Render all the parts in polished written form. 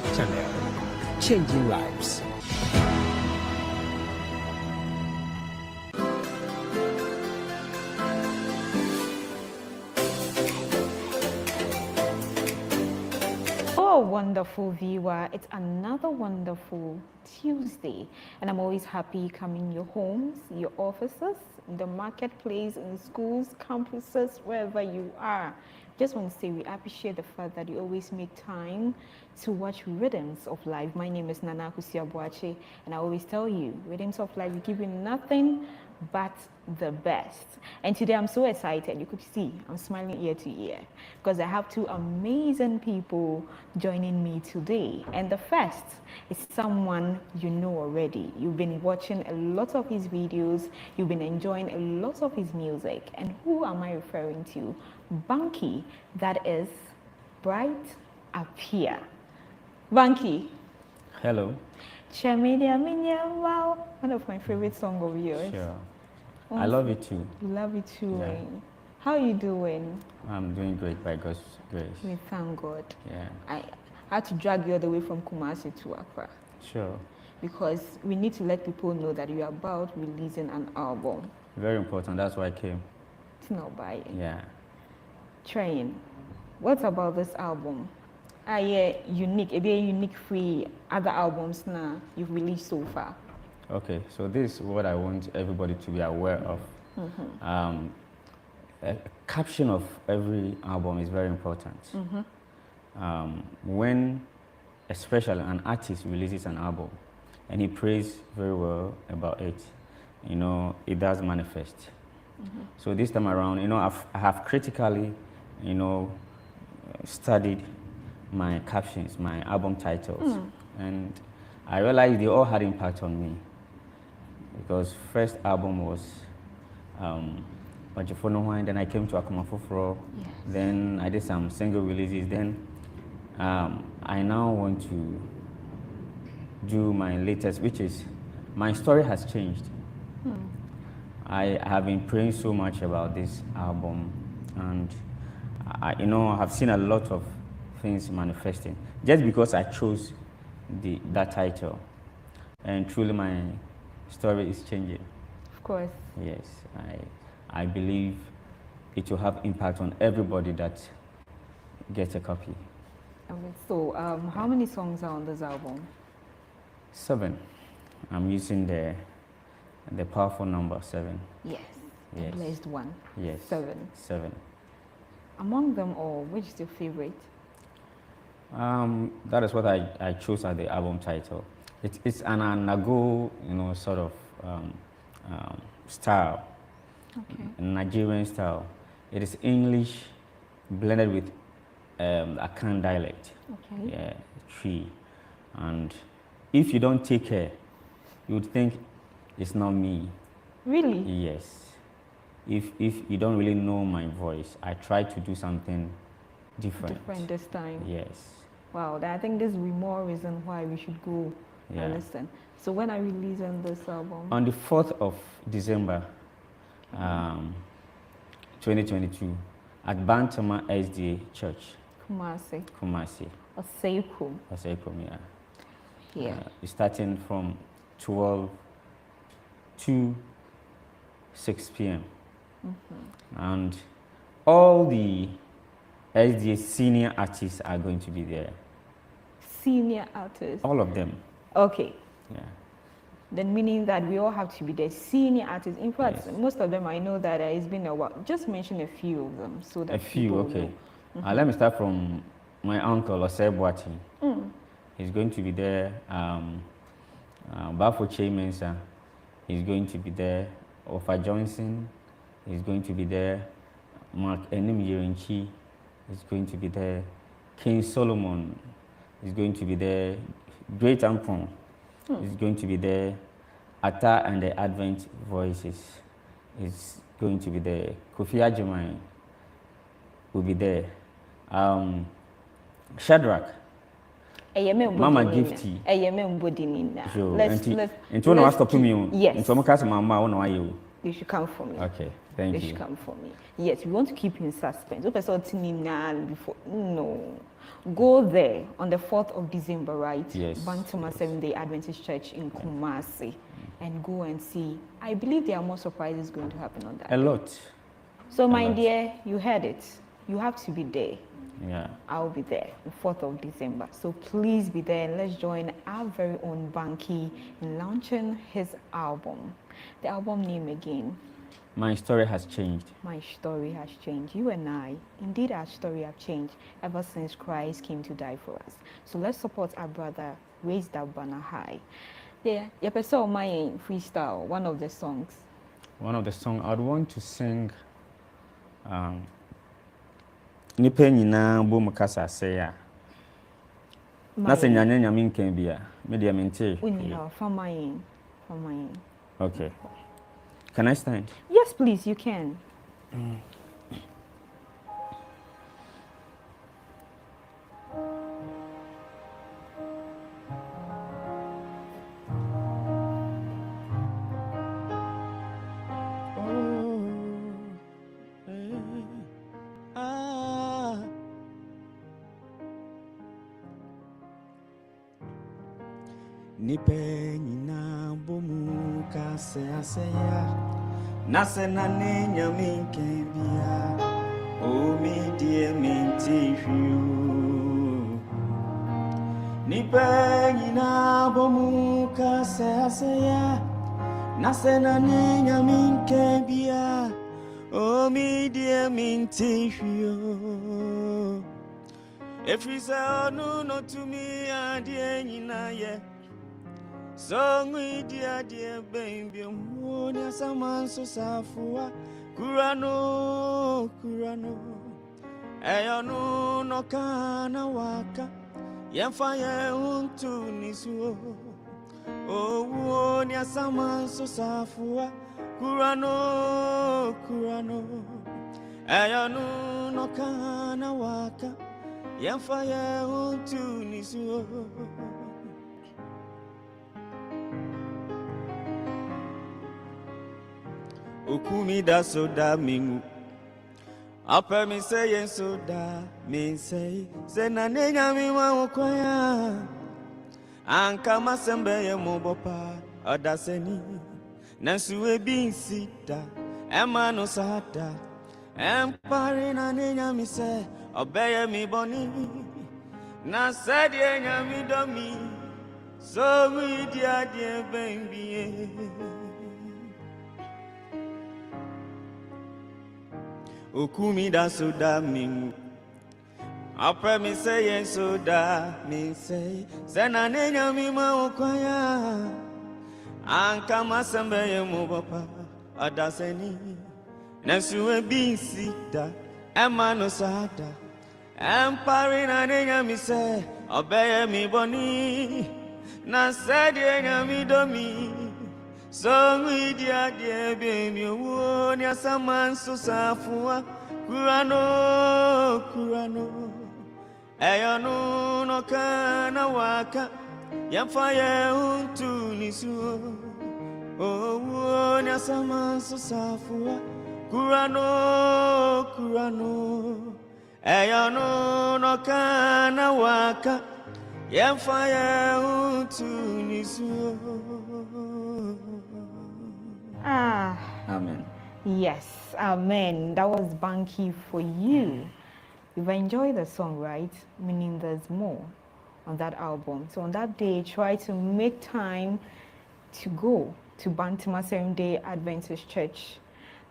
Hope Channel, changing lives. Oh, wonderful viewer, it's another wonderful Tuesday, and I'm always happy coming in your homes, your offices, the marketplace, in schools, campuses, wherever you are. Just want to say we appreciate the fact that you always make time to watch Rhythms of Life. My name is Nana Kusiabuache, and I always tell you, Rhythms of Life, we give you nothing but the best. And today I'm so excited. You could see I'm smiling ear to ear because I have two amazing people joining me today. And the first is someone you know already. You've been watching a lot of his videos, you've been enjoying a lot of his music. And who am I referring to? Banky, that is Bright Appear. Banky. Hello. Wow, one of my favorite songs of yours. Sure. I love it too. You love it too. Yeah. Eh? How are you doing? I'm doing great by God's grace. We thank God. Yeah. I had to drag you all the way from Kumasi to Accra Sure. because we need to let people know that you're about releasing an album. Very important. That's why I came. It's not by Yeah. Train. What about this album? Yeah, unique. It be unique free other albums now you've released so far. Okay. So this is what I want everybody to be aware of. A caption of every album is very important. When, especially an artist releases an album, and he prays very well about it, you know, it does manifest. So this time around, you know, I have critically, you know, studied my captions, my album titles, and I realized they all had impact on me. Because first album was Bajifono, then I came to Akuma Foforo, then I did some single releases, then I now want to do my latest, which is My Story Has Changed. I have been praying so much about this album, and you know, I have seen a lot of things manifesting just because I chose that title, and truly my story is changing. Of course. Yes, I believe it will have impact on everybody that gets a copy. So, how many songs are on this album? 7. I'm using the powerful number 7. Yes. Yes. The blessed one. Yes. 7. Among them all, which is your favorite? That is what I chose as the album title. It's an Anago, you know, sort of style, Nigerian style. It is English blended with Akan dialect. Okay. Yeah, tree. And if you don't take care, you would think it's not me. Really? Yes. If you don't really know my voice, I try to do something different. Different this time. Yes. Wow, I think this will be more reason why we should go and listen. So when are you releasing this album? On the 4th of December, 2022, at Bantama SDA Church. Kumasi. Oseikum, yeah. Yeah. It's starting from 12 to 6 p.m. And all the SDA senior artists are going to be there. Senior artists? All of them. Okay. Yeah. Then meaning that we all have to be the senior artists. In fact, Yes. most of them I know that it's been a while. Just mention a few of them so that A few, people okay. know. Let me start from my uncle, Oseibuachi. He's going to be there. Bafo Mensa, he's going to be there. Ofa Johnson is going to be there. Mark Enim Yerenchi is going to be there. King Solomon is going to be there. Great Ampon is going to be there. Atta and the Advent Voices is going to be there. Kofi Ajimai will be there. Shadrach. Mama Gifty. Let's Into one stop me. yes. Into one mama, one They should come for me. Okay, thank They you. should come for me. Yes, we want to keep you in suspense. Before, no. Go there on the 4th of December, right? Yes. Bantama Seventh-day Adventist Church in Kumasi. And go and see. I believe there are more surprises going to happen on that. A lot. So, my dear, you heard it. You have to be there. Yeah. I'll be there, the 4th of December. So please be there and let's join our very own Banky in launching his album. The album name again. My story has changed. My story has changed. You and I, indeed our story have changed ever since Christ came to die for us. So let's support our brother, raise that banner high. Yeah, Yepeso my freestyle, one of the songs. One of the songs I would want to sing nipa nyinaa bom kasa sɛ ya na sɛ nyanya nyame nkan bia me dia mente okay, can I stand? Yes, please, you can. Nipe nyina bomu kase aseya nase na nenya minke bia o mi die minti hwiu nipe nyina bomu kase aseya nase na nenya minke bia o mi die minti hwiu efisa no no to me adie nyina ye so we dear baby, monia saman so safua kurano ayano no kana waka yemfa ye untu nisu oh monia saman so safua kurano ayano no kana waka yemfa ye untu nisu Okumi da soda mingu Apa mi say soda mi say na nenya mi wa okwaya Anka masembe ye mobopa odaseni Nansu ebi sita ema no sada Empare na nenya mi say obeye mi boni Na said ye nya mi domi So we dia baby Okumi da soda mingu Apre mi say soda mi say Sena nenya mi ma okwaya Anka masembe ye mubapa adaseni Nansu ebi sita ema no sada Empare na nenya mi say obeye mi boni Na said ye nya mi domi So we dear baby, wo ni asaman so safua kurano ayano no kana waka yamfa ye untu nisu oh wo ni asaman so safua kurano ayano no kana waka yamfa ye untu nisu. Amen. Yes, amen. That was Banky for you. You've enjoyed the song, right? Meaning there's more on that album. So on that day, try to make time to go to Bantama Seventh-day Adventist Church.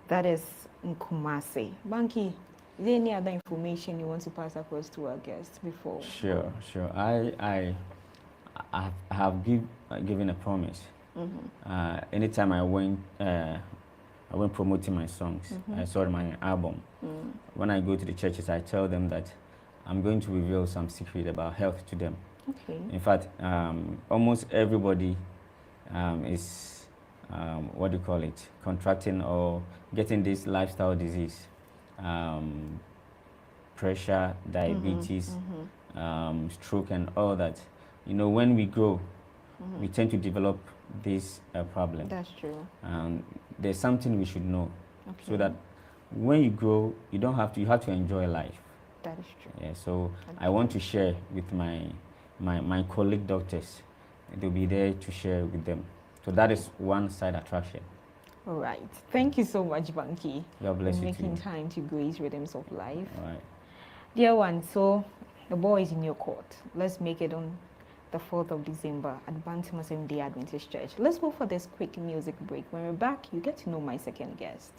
That is in Kumasi. Banky, is there any other information you want to pass across to our guests before? Sure. I have given a promise. Anytime I went promoting my songs, I saw my album. When I go to the churches, I tell them that I'm going to reveal some secret about health to them. Okay. In fact, almost everybody is, contracting or getting this lifestyle disease. Pressure, diabetes, stroke and all that. You know, when we grow, we tend to develop this problem. That's true. there's something we should know, so Okay. that when you grow, you have to enjoy life. That is true. Yeah, so I want to share with my colleague doctors. They'll be there to share with them. So that is one side attraction. All right. Thank you so much, Banky, God bless for you making too. time to grace Rhythms of Life. All right. Dear one, so the ball is in your court. Let's make it on the 4th of December at Ewoo-Asiem Day Adventist Church. Let's go for this quick music break. When we're back, you get to know my second guest.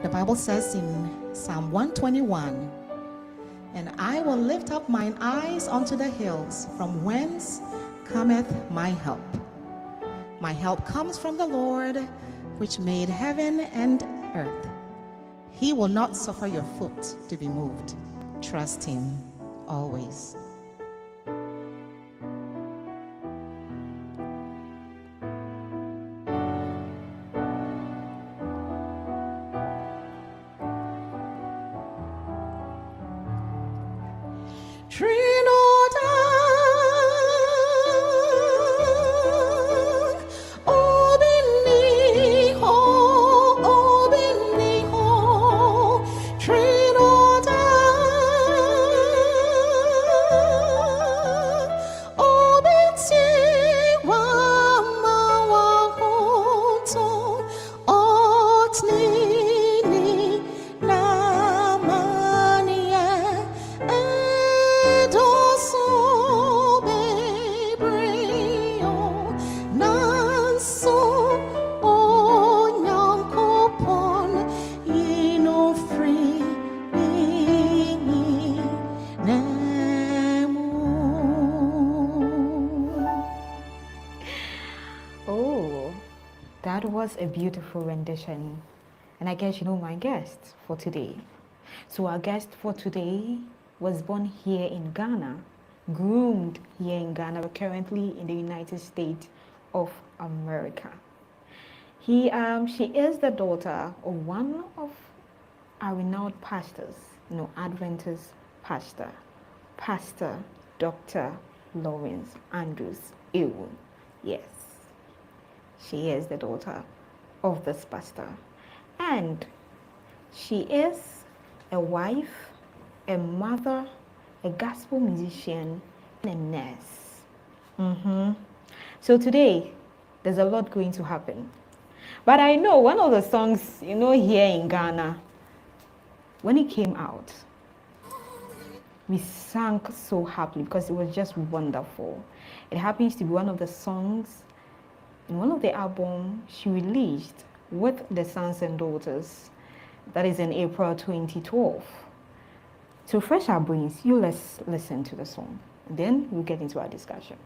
The Bible says in Psalm 121, "And I will lift up mine eyes unto the hills, from whence cometh my help. My help comes from the Lord, which made heaven and earth. He will not suffer your foot to be moved. Trust him always." That was a beautiful rendition. And I guess you know my guest for today. So our guest for today was born here in Ghana, groomed here in Ghana, but currently in the United States of America. She is the daughter of one of our renowned pastors, Adventist pastor, Pastor Dr. Lawrence Andrews Ewoo. Yes. She is the daughter of this pastor. And she is a wife, a mother, a gospel musician, and a nurse. So today, there's a lot going to happen. But I know one of the songs, here in Ghana, when it came out, we sang so happily because it was just wonderful. It happens to be one of the songs in one of the albums she released with the Sons and Daughters. That is in April 2012. To refresh our brains, let's listen to the song. Then we'll get into our discussion.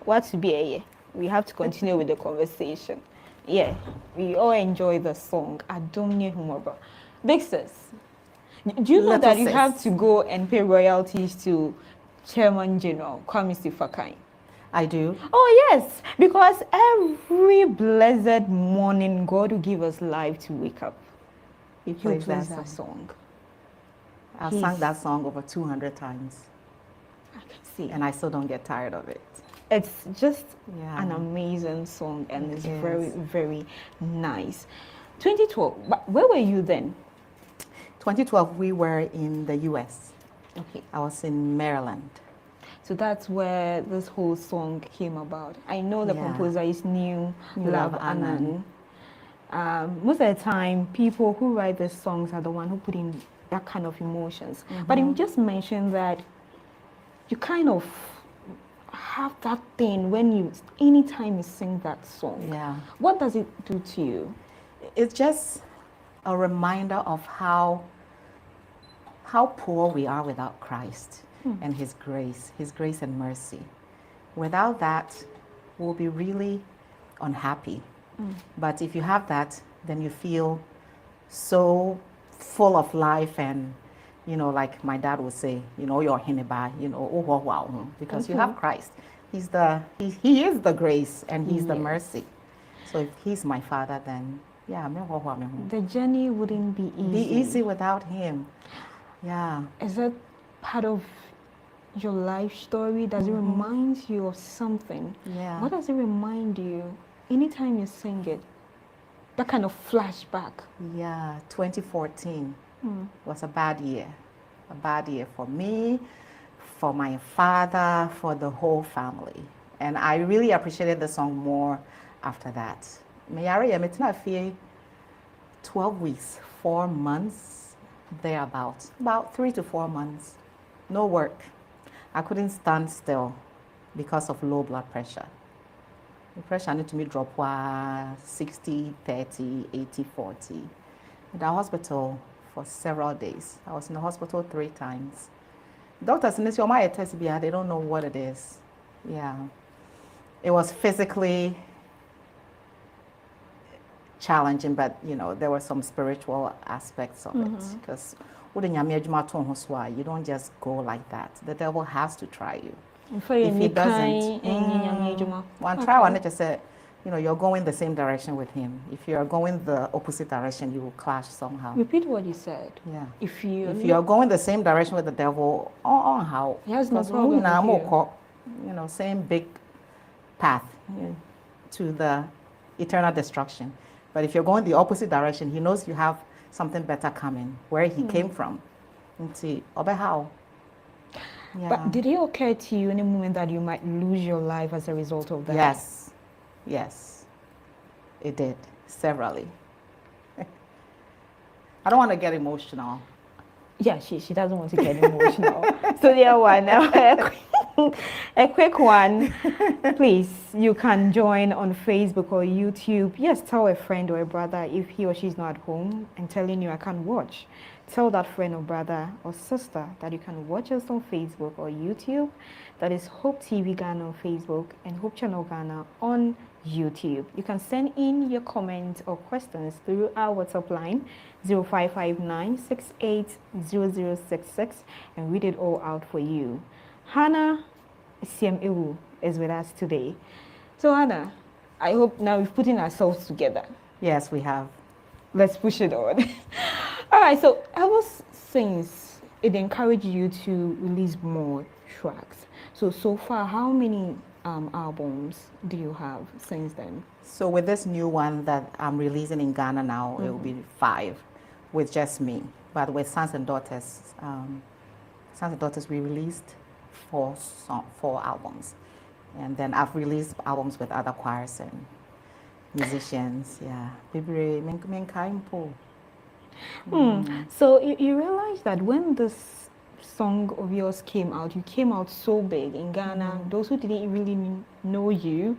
What to be we have to continue with the conversation. Yeah, we all enjoy the song. Adomne Humorba. Big sis, do you know Little that you sis. have to go and pay royalties to Chairman General Kwame Sifakai? I do. Oh yes, because every blessed morning God will give us life to wake up. He He plays plays that that song. song. I've He's- sung that song over 200 times, I can see. and I still don't get tired of it. It's just Yeah. an amazing song, and it's It very, is. very nice. 2012, but where were you then? 2012, we were in the US. Okay, I was in Maryland. so that's where this whole song came about. I know the Yeah. composer is New New Love Love Anan. Most of the time, people who write the songs are the one who put in that kind of emotions. But you just mentioned that you kind of have that thing when anytime you sing that song. Yeah. What does it do to you? It's just a reminder of how poor we are without Christ and His grace and mercy. Without that, we'll be really unhappy. But if you have that, then you feel so full of life, and like my dad would say, you're hineba, oh wow, because you have Christ. He is the grace and He's the Yes. mercy. So if He's my Father, then yeah, The journey wouldn't be easy. be easy without Him. Yeah. Is that part of your life story? Does it remind you of something? Yeah. What does it remind you anytime you sing it? That kind of flashback. Yeah, 2014 was a bad year for me, for my father, for the whole family. And I really appreciated the song more after that. Mayari, it's not 12 weeks, 4 months, thereabouts, about 3 to 4 months, no work. I couldn't stand still because of low blood pressure. The pressure need to me drop 60, 30, 80, 40. In the hospital for several days. I was in the hospital 3 times. Doctors in this my test they don't know what it is. Yeah. It was physically challenging, but you know, there were some spiritual aspects of it. Because you don't just go like that. The devil has to try you. If he doesn't, one try one just say, you know, you're going the same direction with him. If you're going the opposite direction, you will clash somehow. Repeat what you said. Yeah. If you're going the same direction with the devil, how? He has no problem with you know, same big path to the eternal destruction. But if you're going the opposite direction, he knows you have something better coming, where he came from. And see, how? Yeah. But did it occur to you in a moment that you might lose your life as a result of that? Yes. Yes. It did, severally. I don't want to get emotional. Yeah, she doesn't want to get emotional. So the one, a quick one. Please, you can join on Facebook or YouTube. Yes, tell a friend or a brother if he or she's not at home and telling you I can't watch. Tell that friend or brother or sister that you can watch us on Facebook or YouTube. That is Hope TV Ghana on Facebook and Hope Channel Ghana on YouTube. You can send in your comments or questions through our WhatsApp line 0559-680066 and read it all out for you. Ewoo-Asiem is with us today. So Hannah, I hope now we've put in ourselves together. Yes, we have. Let's push it on. All right, so ever since it encouraged you to release more tracks, so far, how many albums do you have since then? So with this new one that I'm releasing in Ghana now, it will be 5 with just me. But with Sons and Daughters, we released 4 albums. And then I've released albums with other choirs and musicians, yeah. So you realize that when this song of yours came out, you came out so big in Ghana. Those who didn't really know you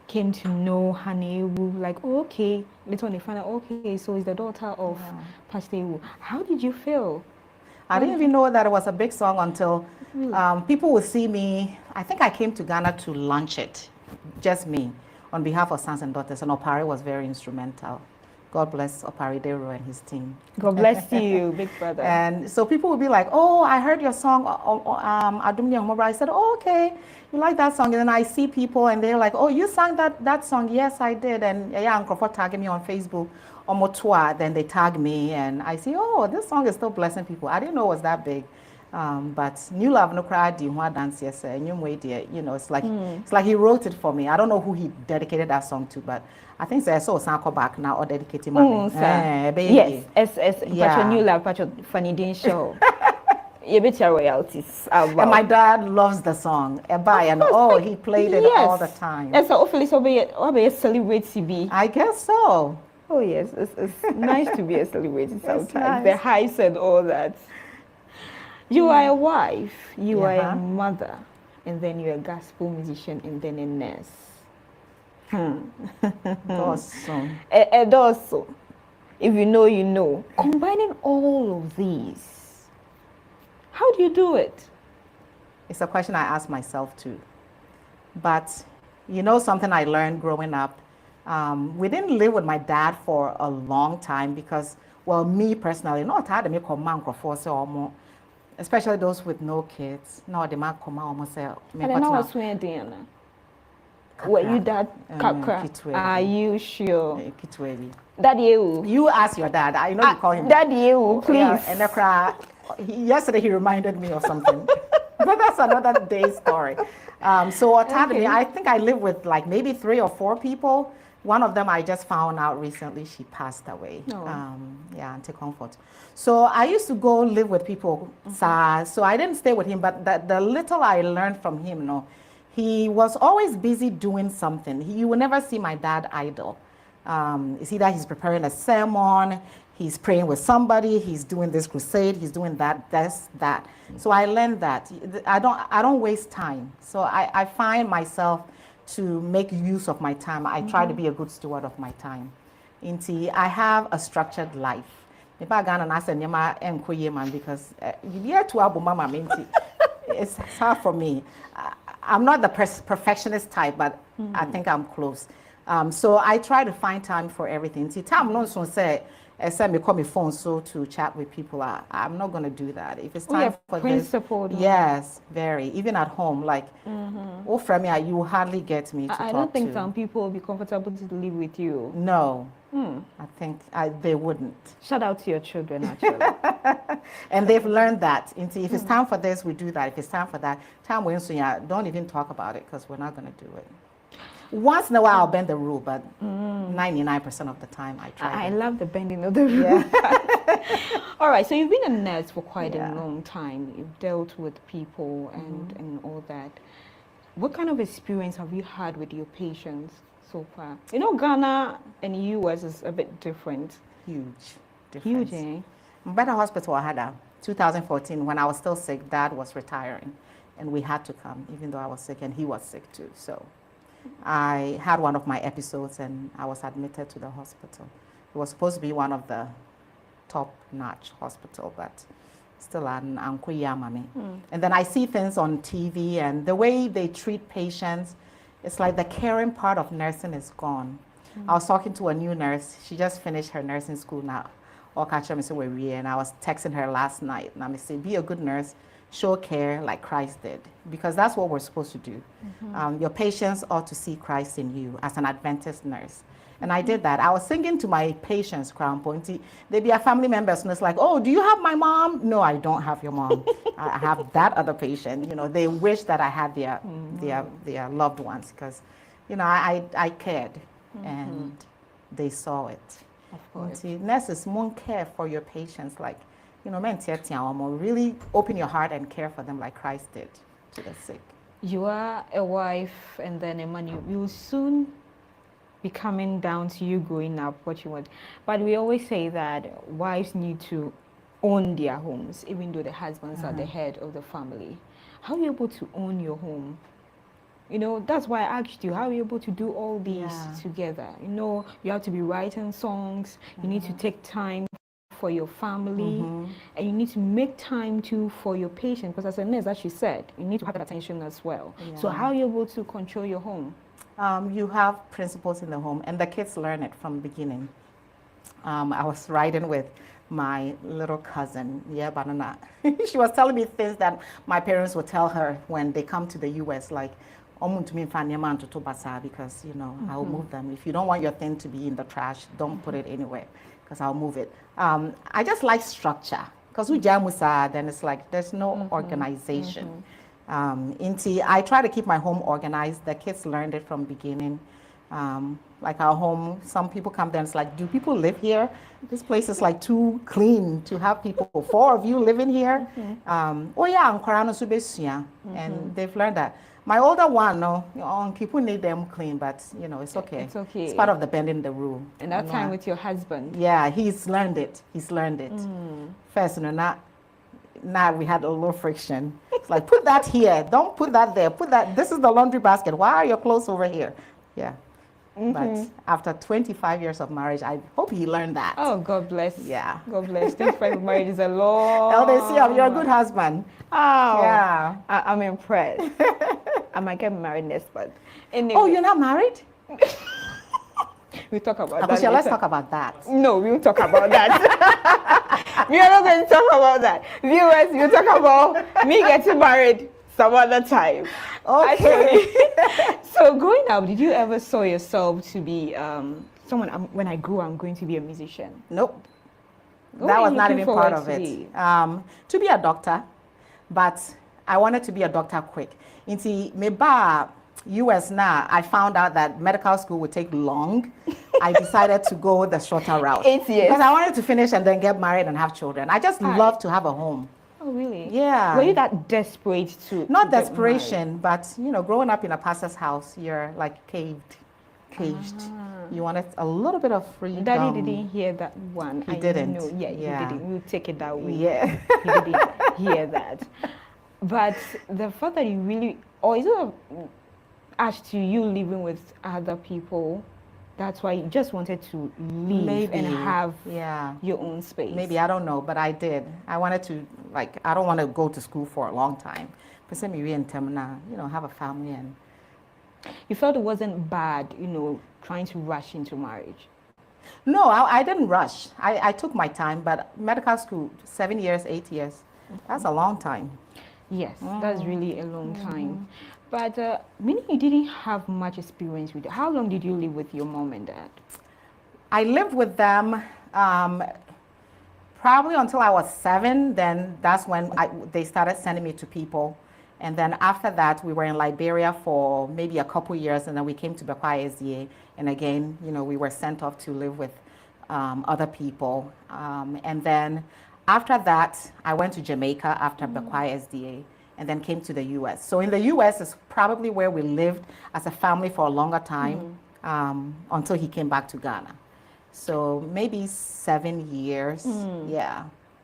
came to know Ewoo, like, oh, okay, later on they found out, okay, so it's the daughter of Pastor Ewoo. How did you feel? I didn't even know that it was a big song until people would see me. I think I came to Ghana to launch it, just me, on behalf of Sons and Daughters, and Opare was very instrumental. God bless Opare Dero and his team. God bless you, big brother. And so people would be like, oh, I heard your song, Adumni Omobra. I said, oh, okay, you like that song? And then I see people and they're like, oh, you sang that song? Yes, I did. And yeah, Uncle for tagging me on Facebook. Then they tag me and I see, oh, this song is still blessing people. I didn't know it was that big. But New Love No Cry Di Dance, yes, you know, it's like he wrote it for me. I don't know who he dedicated that song to, but I think so. I saw Sanko back now or dedicated my yes, yeah. New Love, Funny Dean Show. You bet your royalties. And my dad loves the song. And he played it all the time. And so hopefully so be a celebrity. I guess so. Oh yes, it's nice to be a celebrity sometimes. Nice. The hypes and all that. You are a wife, you are a mother, and then you're a gospel musician, and then a nurse. Awesome. Also, if you know, you know. Combining all of these, how do you do it? It's a question I ask myself too. But you know something I learned growing up? We didn't live with my dad for a long time because, well, me personally, not hard to make a man for especially those with no kids. No, they might come out almost say. And then I was swearing, Diana. Were you that Kakra? Are you sure? Daddy Ewoo. You ask your dad. I know you call him. Daddy Ewoo, please. Yeah, and yesterday he reminded me of something. But that's another day's story. So I think I live with like maybe 3 or 4 people. One of them I just found out recently, she passed away. Auntie Comfort. So I used to go live with people. So I didn't stay with him, but the little I learned from him, he was always busy doing something. You will never see my dad idle. It's either he's preparing a sermon, He's praying with somebody, he's doing this crusade, he's doing that, that. So I learned that. I don't waste time. So I find myself to make use of my time. I try to be a good steward of my time. I have a structured life. If I got an asset, because it's hard for me. I'm not the perfectionist type, but I think I'm close. So I try to find time for everything. Time alone say, send me call me phone so to chat with people. I'm not going to do that. If it's time for this, yes, very. Even at home, like, oh, from me, you hardly get me to talk to. I don't think some people will be comfortable to live with you. No, I think they wouldn't. Shout out to your children, actually. And they've learned that. If it's time for this, we do that. If it's time for that, don't even talk about it because we're not going to do it. Once in a while, I'll bend the rule, but 99% of the time, I try. I love the bending of the rule. Yeah. All right, so you've been a nurse for quite a long time. You've dealt with people and all that. What kind of experience have you had with your patients so far? You know, Ghana and US is a bit different. Huge difference. Huge, eh? Better Hospital, I had 2014, when I was still sick, Dad was retiring, and we had to come, even though I was sick, and he was sick too, so. I had one of my episodes and I was admitted to the hospital. It was supposed to be one of the top-notch hospital, but still an Ankoyamami. And then I see things on TV and the way they treat patients, it's like the caring part of nursing is gone. I was talking to a new nurse. She just finished her nursing school now. And I was texting her last night. And I said, be a good nurse. Show care like Christ did, because that's what we're supposed to do. Your patients ought to see Christ in you as an Adventist nurse. And I did that. I was singing to my patients, Crown Point. They'd be a family members, and it's like, oh, do you have my mom? No, I don't have your mom. I have that other patient. You know, they wish that I had their loved ones, because, you know, I cared, and they saw it. Of course. Nurses won't care for your patients like, you know, really open your heart and care for them like Christ did to the sick. You are a wife and then a man. You will soon be coming down to you growing up what you want. But we always say that wives need to own their homes, even though the husbands are the head of the family. How are you able to own your home? You know, that's why I asked you, how are you able to do all these together? You know, you have to be writing songs, you need to take time for your family, and you need to make time too for your patient, because as a nurse, as she said, you need to have that attention as well. So how are you able to control your home? You have principles in the home, and the kids learn it from the beginning. I was riding with my little cousin, Banana. She was telling me things that my parents would tell her when they come to the US, like, because, you know, I'll move them. If you don't want your thing to be in the trash, don't put it anywhere, because I'll move it. I just like structure, because we jamusa, then it's like there's no organization. I try to keep my home organized. The kids learned it from beginning. Like our home, some people come there and it's like, do people live here? This place is like too clean to have people. 4 of you living here. And they've learned that. My older one, people need them clean, but you know, it's okay. It's okay. It's part of the bending the rule. And that time with your husband. Yeah, he's learned it. He's learned it. First, you know, now we had a little friction. It's like, put that here. Don't put that there. Put that. This is the laundry basket. Why are your clothes over here? Yeah. But after 25 years of marriage, I hope he learned that. Oh, God bless. Yeah. God bless. 25 of marriage is a long. LDC, you're a good husband. Oh. Yeah. I'm impressed. I might get married next, but anyway. Oh, you're not married? We'll talk about that. Let's talk about that. No, we won't talk about that. We are not going to talk about that. Viewers, we'll talk about me getting married some other time. Okay. So growing up, did you ever saw yourself to be someone, when I grow, I'm going to be a musician? Nope. That was not even part of it. To be a doctor, but I wanted to be a doctor quick. Into Meba US now, I found out that medical school would take long. I decided to go the shorter route. 8 years. Because I wanted to finish and then get married and have children. I just love to have a home. Oh, really? Yeah. Were you that desperate to Not desperation, but, you know, growing up in a pastor's house, you're like caved. caged. You wanted a little bit of freedom. Daddy didn't hear that one. He didn't. Know. Yeah, he didn't. We'll take it that way. Yeah. He didn't hear that. But the fact that you really, or is it as to you living with other people, that's why you just wanted to leave and have your own space? Maybe, I don't know, but I did. I wanted to, like, I don't want to go to school for a long time. But maybe in Temna, have a family. And you felt it wasn't bad, trying to rush into marriage? No, I didn't rush. I took my time, but medical school, 7 years, 8 years, that's a long time. Yes, that's really a long time. But meaning you didn't have much experience with it. How long did you live with your mom and dad? I lived with them probably until I was 7. Then that's when they started sending me to people. And then after that, we were in Liberia for maybe a couple years, and then we came to Ewoo-Asiem. And again, we were sent off to live with other people. And then after that, I went to Jamaica after Ewoo-Asiem, and then came to the U.S. So in the U.S. is probably where we lived as a family for a longer time until he came back to Ghana. So maybe 7 years,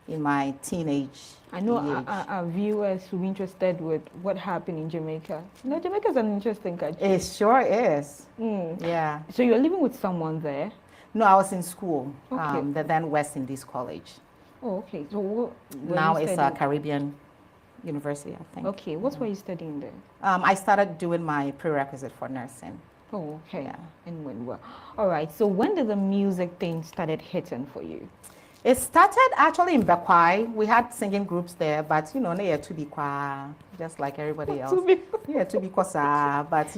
in my teenage I know age. Our viewers will be interested with what happened in Jamaica. Jamaica is an interesting country. It sure is. Yeah. So you're living with someone there? No, I was in school, Okay. the then West Indies College. Oh, okay. So now it's a Caribbean University, I think. Okay. What were you studying there? I started doing my prerequisite for nursing. Oh, okay. Yeah. And went well. All right. So when did the music thing started hitting for you? It started actually in Bekwai. We had singing groups there, but they to be just like everybody else. Yeah, to be kwasa. But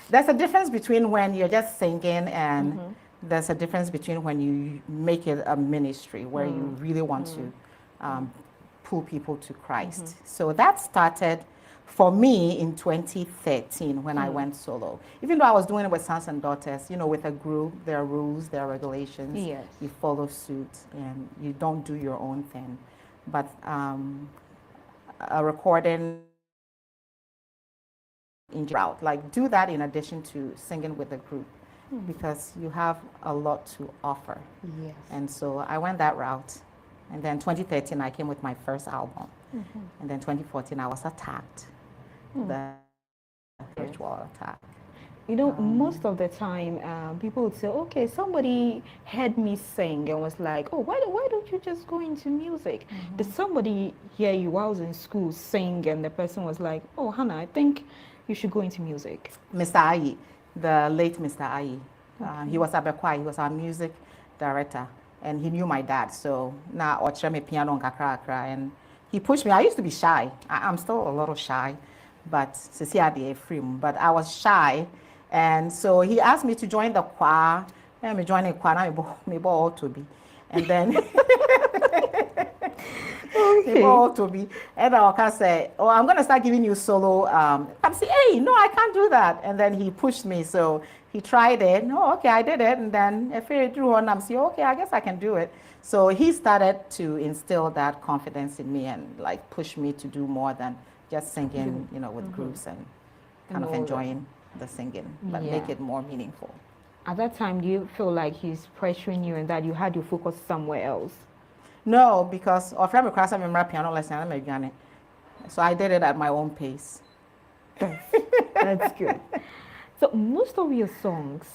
there's a difference between when you're just singing and there's a difference between when you make it a ministry where you really want to pull people to Christ. So that started for me in 2013 when I went solo. Even though I was doing it with sons and daughters, with a group, there are rules, there are regulations. Yes. You follow suit and you don't do your own thing. But a recording in route, like do that in addition to singing with the group because you have a lot to offer. Yes. And so I went that route. And then 2013, I came with my first album. And then 2014, I was attacked. The spiritual attack. Most of the time, people would say, okay, somebody heard me sing and was like, oh, why don't you just go into music? Did somebody hear you while I was in school sing and the person was like, oh, Hannah, I think you should go into music? Mr. Ayi, the late Mr. Ayi. He was at Bekwai, he was our music director. And he knew my dad, so now I watched me piano and he pushed me. I used to be shy. I'm still a little shy, but but I was shy, and so he asked me to join the choir. And me join the choir. Me all to be, and then to be. And I can say, oh, I'm gonna start giving you solo. I'm saying, hey, no, I can't do that. And then he pushed me, so. He tried it. Oh, okay, I did it. And then if he drew on, I'm saying, okay, I guess I can do it. So he started to instill that confidence in me and like push me to do more than just singing, with groups and kind of enjoying the singing, but make it more meaningful. At that time, do you feel like he's pressuring you and that you had your focus somewhere else? No, because of every class I remember piano lesson, I'm a so I did it at my own pace. That's good. So most of your songs,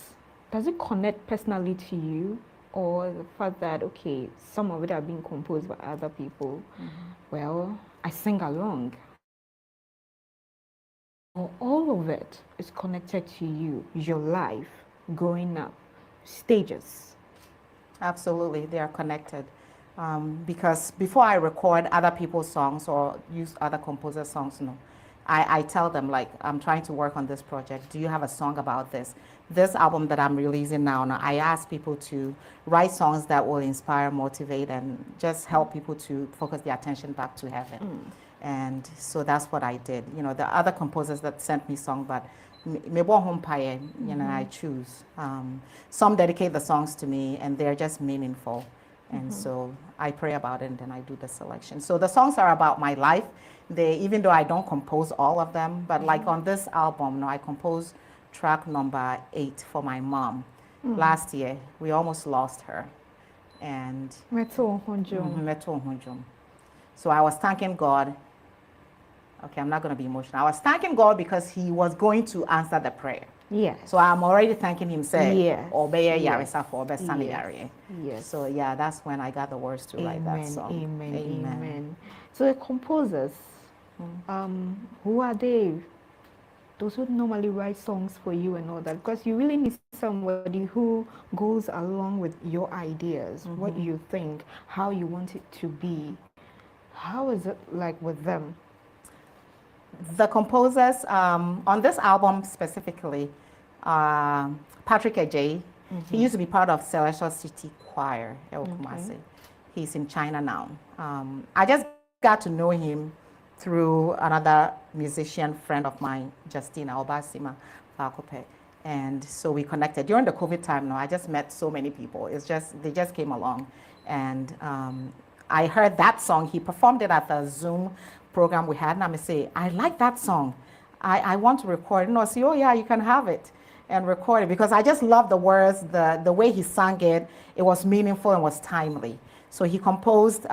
does it connect personally to you, or the fact that, okay, some of it are being composed by other people? Well, I sing along. Or all of it is connected to you, your life, growing up, stages? Absolutely, they are connected. Because before I record other people's songs or use other composers' songs, I tell them, like, I'm trying to work on this project. Do you have a song about this? This album that I'm releasing now, I ask people to write songs that will inspire, motivate, and just help people to focus their attention back to heaven. And so that's what I did. The other composers that sent me songs, but I choose. Some dedicate the songs to me, and they're just meaningful. And so I pray about it, and then I do the selection. So the songs are about my life. Even though I don't compose all of them, but like on this album, I compose track number 8 for my mom. Last year, we almost lost her. And Meto Honjom. Meto Honjom. So I was thanking God. Okay, I'm not going to be emotional. I was thanking God because he was going to answer the prayer. Yes. So I'm already thanking him, say, Yes. Obey Yes. Yarisa for Obey Sami Yes. Yari. Yes. So yeah, that's when I got the words to write that song. Amen. Amen. So the composers, who are they? Those who normally write songs for you and all that, because you really need somebody who goes along with your ideas, what you think, how you want it to be. How is it like with them? The composers on this album specifically, Patrick Ajay, he used to be part of Celestial City Choir, Kumasi. He's in China now. I just got to know him through another musician friend of mine, Justina Ewoo-Asiem. And so we connected. During the COVID time, I just met so many people. They just came along. And I heard that song. He performed it at the Zoom program we had. And I say, I like that song. I want to record it. No, I say, oh yeah, you can have it and record it. Because I just love the words, the way he sang it. It was meaningful and was timely. So he composed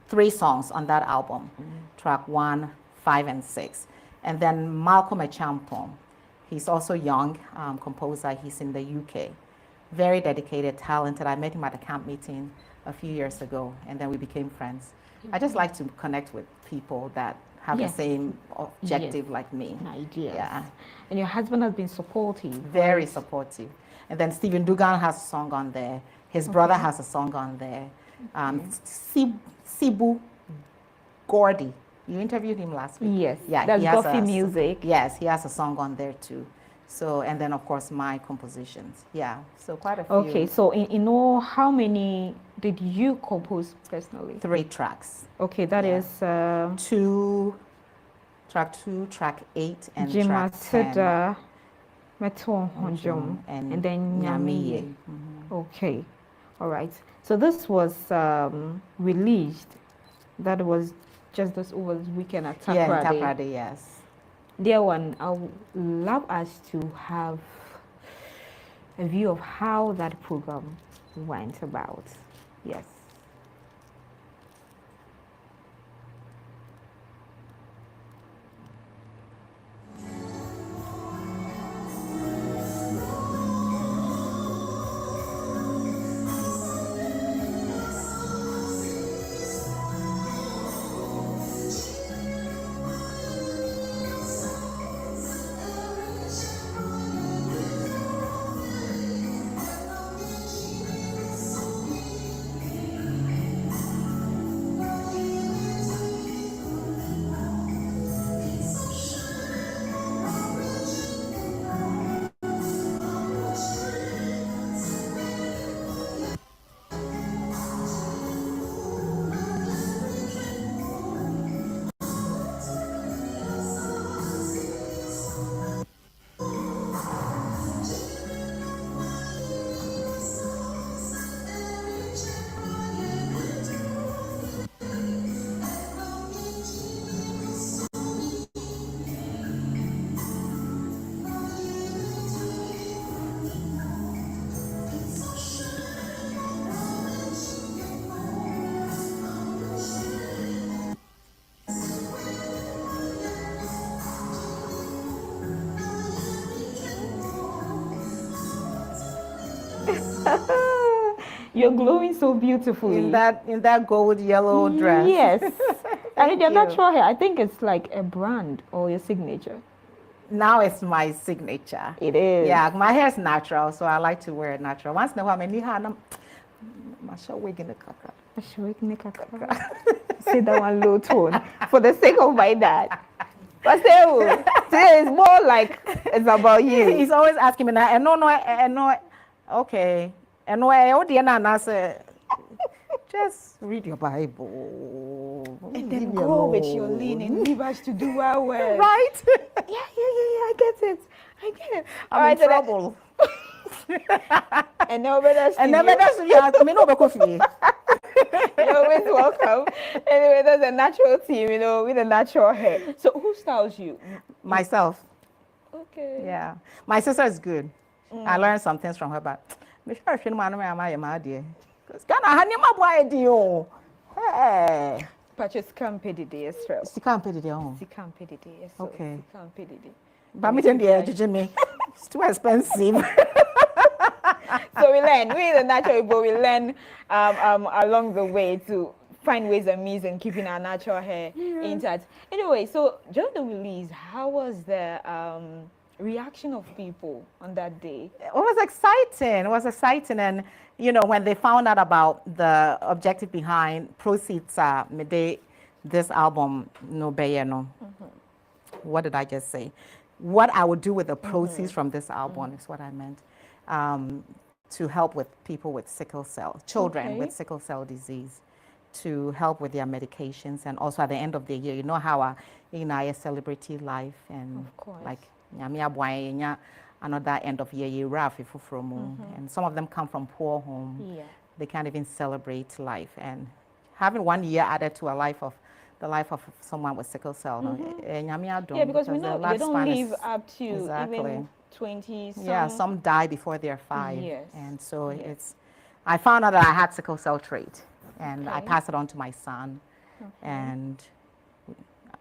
3 songs on that album, track 1, 5, and 6. And then Malcolm Echampong, he's also young composer. He's in the UK. Very dedicated, talented. I met him at a camp meeting a few years ago, and then we became friends. I just like to connect with people that have the same objective like me. Ideas. Yeah. And your husband has been supportive. Very supportive. And then Stephen Dugan has a song on there. His brother has a song on there. Sibu Gordy. You interviewed him last week. Yes. Yeah, That's he has Goffy music. Yes, he has a song on there too. So, and then of course my compositions. Yeah, so quite a few. Okay, so in all, how many did you compose personally? 3 tracks. Okay, that is 2, track 2, track 8, and Jima track 10. Seda, Meto Honjom, and then Nyamiye. Okay, all right. So this was released. That was just this over this weekend at Taprade. Yeah, Taprade, yes. Dear one, I would love us to have a view of how that program went about. Yes. You're glowing so beautifully. In that gold yellow dress. Yes. And your you. natural hair, I think it's like a brand or your signature. Now it's my signature. It is. Yeah, my hair is natural, so I like to wear it natural. Once in a while, I'm wig in the kaka. Say that one low tone for the sake of my dad. But still, today is more like it's about you. He's always asking me now, and no, okay. And I say, just read your Bible. And then go with your lean and leave us to do our work. Right? Yeah, I get it. I'm in trouble. And nobody else. And nobody else, yeah, I mean, no, you're always welcome. Anyway, there's a natural team, with a natural hair. So who styles you? Myself. Okay. Yeah. My sister is good. I learned some things from her, but me sure she no man my dear. Cause Ghana ha ni ma boy di o. Hey. Purchase campedity as well. She can't pay the home. Campedity, yes. Okay. Campedity. But me then the Jimmy. It's too expensive. So we learn. We the natural people, we learn along the way to find ways and means in keeping our natural hair intact. Anyway, so during the release, how was the reaction of people on that day? It was exciting. It was exciting. And, you know, when they found out about the objective behind proceeds, this album, no Bayano. What did I just say? What I would do with the proceeds from this album is what I meant. To help with people with sickle cell, children with sickle cell disease, to help with their medications. And also at the end of the year, you know how I celebrity life and like, another end of year rough and some of them come from poor home. Yeah. They can't even celebrate life, and having 1 year added to the life of someone with sickle cell. Yeah, because we know they don't live up to even 20. Some die before they're 5. Yes. And so I found out that I had sickle cell trait, and I passed it on to my son, and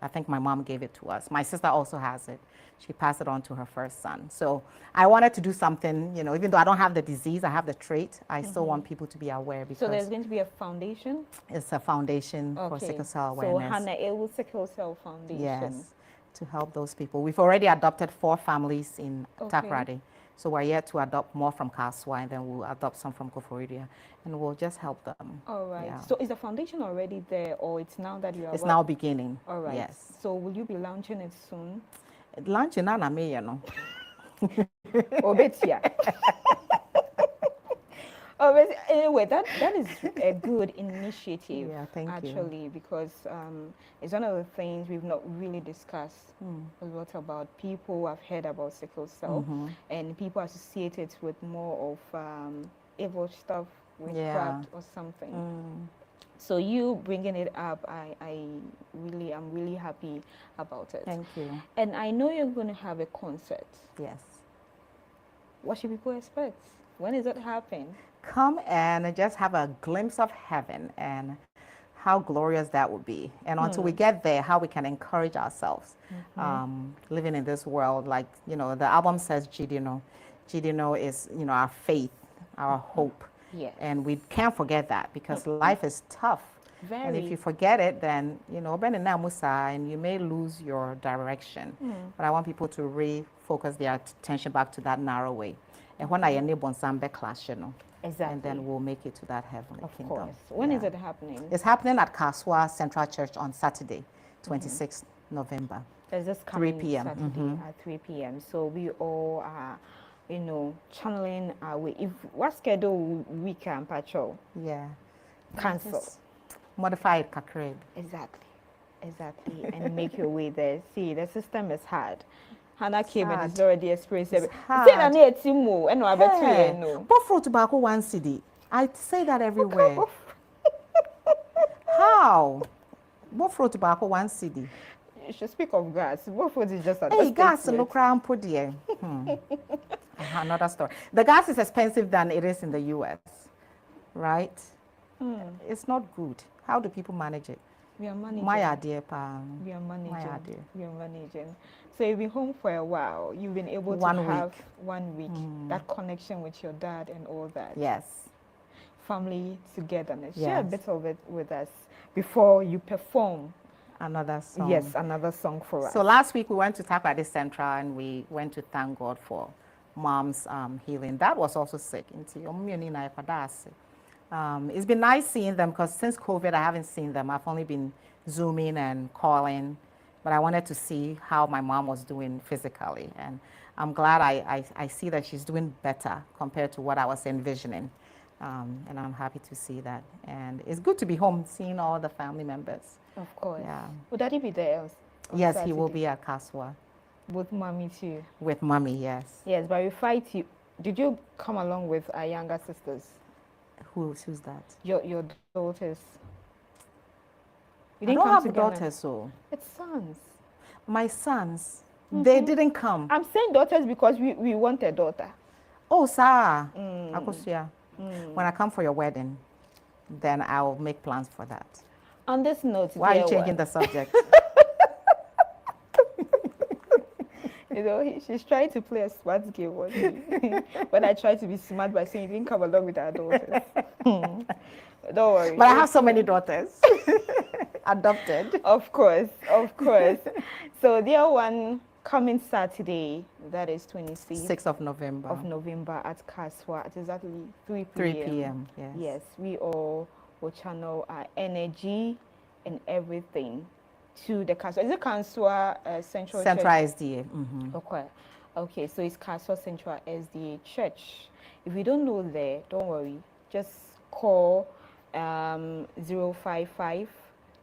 I think my mom gave it to us. My sister also has it. She passed it on to her first son. So I wanted to do something, you know, even though I don't have the disease, I have the trait, I still want people to be aware, because so there's going to be a foundation? It's a foundation for sickle cell awareness. So Hannah Ewoo Sickle Cell Foundation. Yes, to help those people. We've already adopted 4 families in Takoradi. So we're yet to adopt more from Kaswa, and then we'll adopt some from Koforidua, and we'll just help them. All right. Yeah. So is the foundation already there, or it's now that you are... It's now beginning. All right. Yes. So will you be launching it soon? Launching na me, you know. Obetia. Anyway, that is a good initiative. Yeah, thank you. Actually, because it's one of the things we've not really discussed a lot about. People have heard about sickle cell, and people associate it with more of evil stuff, witchcraft or something. So you bringing it up, I'm really happy about it. Thank you. And I know you're going to have a concert. Yes. What should people expect? When is it happening? Come and just have a glimpse of heaven and how glorious that would be. And until we get there, how we can encourage ourselves living in this world. Like, you know, the album says Jidino. Jidino is, you know, our faith, our hope. Yes. And we can't forget that, because life is tough. Very. And if you forget it, then, you know, and you may lose your direction. But I want people to refocus their attention back to that narrow way. And when I enable some backlash, you know. Exactly. And then we'll make it to that heavenly kingdom. Of course. When is it happening? It's happening at Kaswa Central Church on Saturday, 26th November. It's just coming 3 p.m. Saturday at 3 p.m. So we all are, you know, channeling our way. If what schedule we can patrol? Yeah. Cancel. Just modify it, Kakreb. Exactly. And make your way there. See, the system is hard. Hannah came and is already experienced it. Say that near Timo and I bet you know. But for tobacco 1 CD. I say that everywhere. How? What for tobacco 1 CD? You should speak of gas. What for is just a hey, gas look around put there. Another story. The gas is expensive than it is in the US, right? It's not good. How do people manage it? We are managing. My idea, pa. We are managing. My idea. We are managing. So you've been home for a while. You've been able to have 1 week, that connection with your dad and all that. Yes. Family togetherness. Yes. Share a bit of it with us before you perform. Another song. Yes, another song for us. So last week we went to Takoradi Central and we went to thank God for Mom's healing. That was also sick. It's been nice seeing them, because since COVID I haven't seen them. I've only been Zooming and calling, but I wanted to see how my mom was doing physically, and I'm glad I see that she's doing better compared to what I was envisioning, and I'm happy to see that. And it's good to be home, seeing all the family members. Of course. Yeah. Will Daddy be there? Yes, Saturday? he will be at Kaswa. With Mommy too? With Mommy, yes. Yes, but we fight you. Did you come along with our younger sisters? Who's that? Your daughters. You I don't come have together? daughters, so. It's sons. My sons. They didn't come. I'm saying daughters because we want a daughter. Oh, sir. Akosia. When I come for your wedding, then I'll make plans for that. On this note, Why are you changing the subject? You know, she's trying to play a smart game on me. When I try to be smart by saying you didn't come along with our daughters. Don't worry. But I have so many daughters. Adopted. Of course, of course. So dear one, coming Saturday, that is 6th of November. At Kaswa at exactly 3 p.m. 3 p.m. Yes. Yes, we all will channel our energy and everything to the Kaswa. Is it Kaswa Central Church? SDA? Mm-hmm. Okay, so it's Kaswa Central SDA Church. If you don't know there, don't worry. Just call 055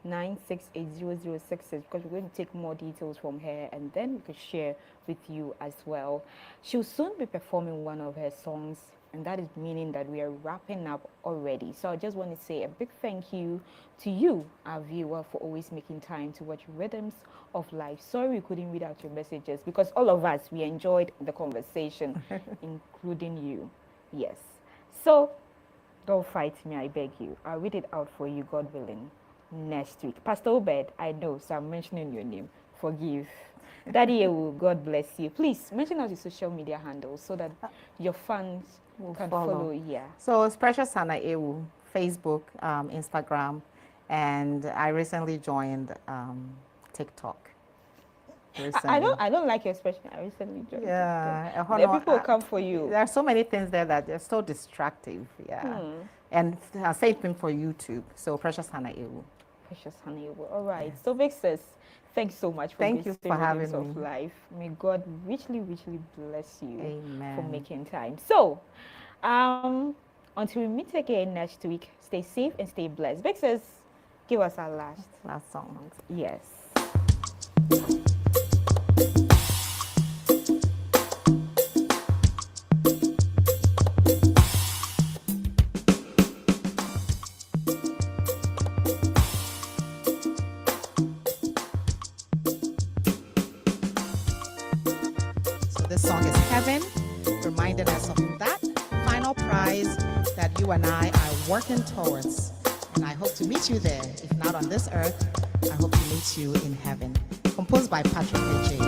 9680066 because we're going to take more details from her and then we can share with you as well. She'll soon be performing one of her songs, and that is meaning that we are wrapping up already. So I just want to say a big thank you to you, our viewer, for always making time to watch Rhythms of Life. Sorry we couldn't read out your messages because all of us, we enjoyed the conversation, including you. Yes. So don't fight me, I beg you. I'll read it out for you, God willing, next week. Pastor Obed, I know, so I'm mentioning your name. Forgive. Daddy Ewoo, God bless you. Please mention out your social media handles so that your fans can follow. Yeah. So it's Precious Hannah Ewoo, Facebook, Instagram, and I recently joined TikTok. I don't like your expression. I recently joined. Yeah, the people come for you. There are so many things there that are so distractive. Yeah, and same thing for YouTube. So Precious Hannah Ewoo. Precious Hannah Ewoo. All right. Yes. So Vic says, thanks so much for Thank you for having me. Of life. May God richly, richly bless you. Amen. For making time. So, until we meet again next week, stay safe and stay blessed. Vic says, give us our last song. Yes. This song is Heaven, reminding us of that final prize that you and I are working towards. And I hope to meet you there. If not on this earth, I hope to meet you in heaven. Composed by Patrick A.J.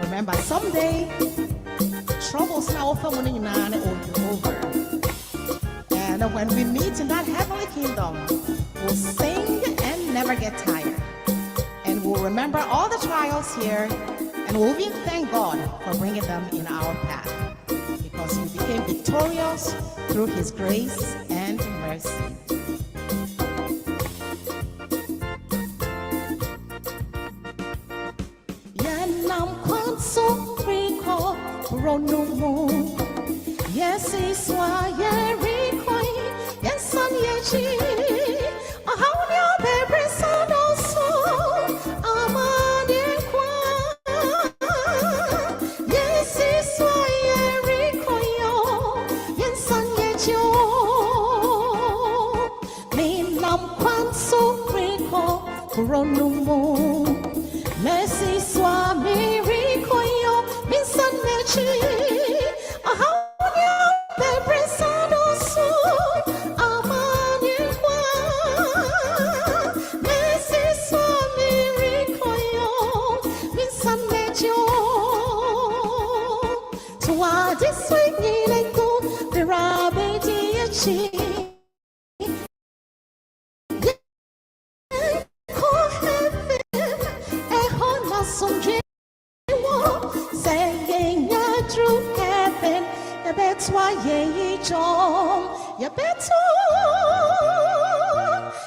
Remember, someday troubles now over. And when we meet in that heavenly kingdom, we'll sing and never get tired. And we'll remember all the trials here, and we'll even thank God for bringing them in our path, because we became victorious through His grace and mercy. Yes, it's why yes, I'm how your baby son also. Yes, it's why yes, I'm Minam Kwanso Rico, Ronumo. Messi Swami Ricoyo, Minsan Mechi.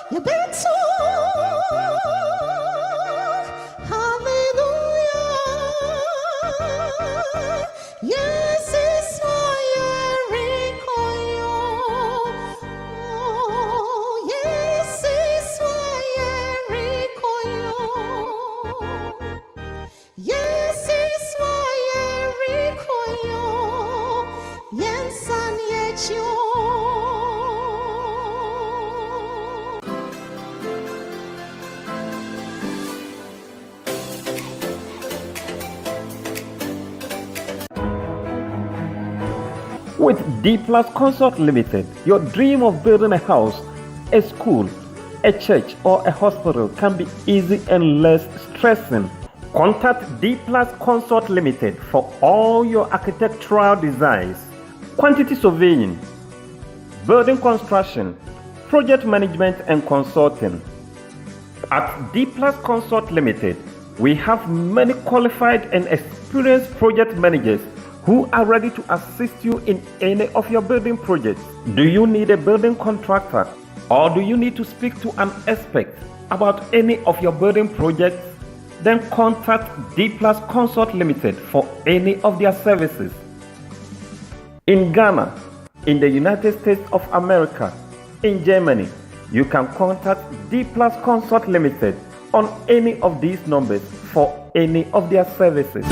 You better, hallelujah. Yes, it's yes, it's yes, it's yes, and yet you. With D Plus Consult Limited, your dream of building a house, a school, a church, or a hospital can be easy and less stressing. Contact D Plus Consult Limited for all your architectural designs, quantity surveying, building construction, project management, and consulting. At D Plus Consult Limited, we have many qualified and experienced project managers who are ready to assist you in any of your building projects. Do you need a building contractor, or do you need to speak to an expert about any of your building projects? Then contact D Plus Consult Limited for any of their services. In Ghana, in the United States of America, in Germany, you can contact D Plus Consult Limited on any of these numbers for any of their services.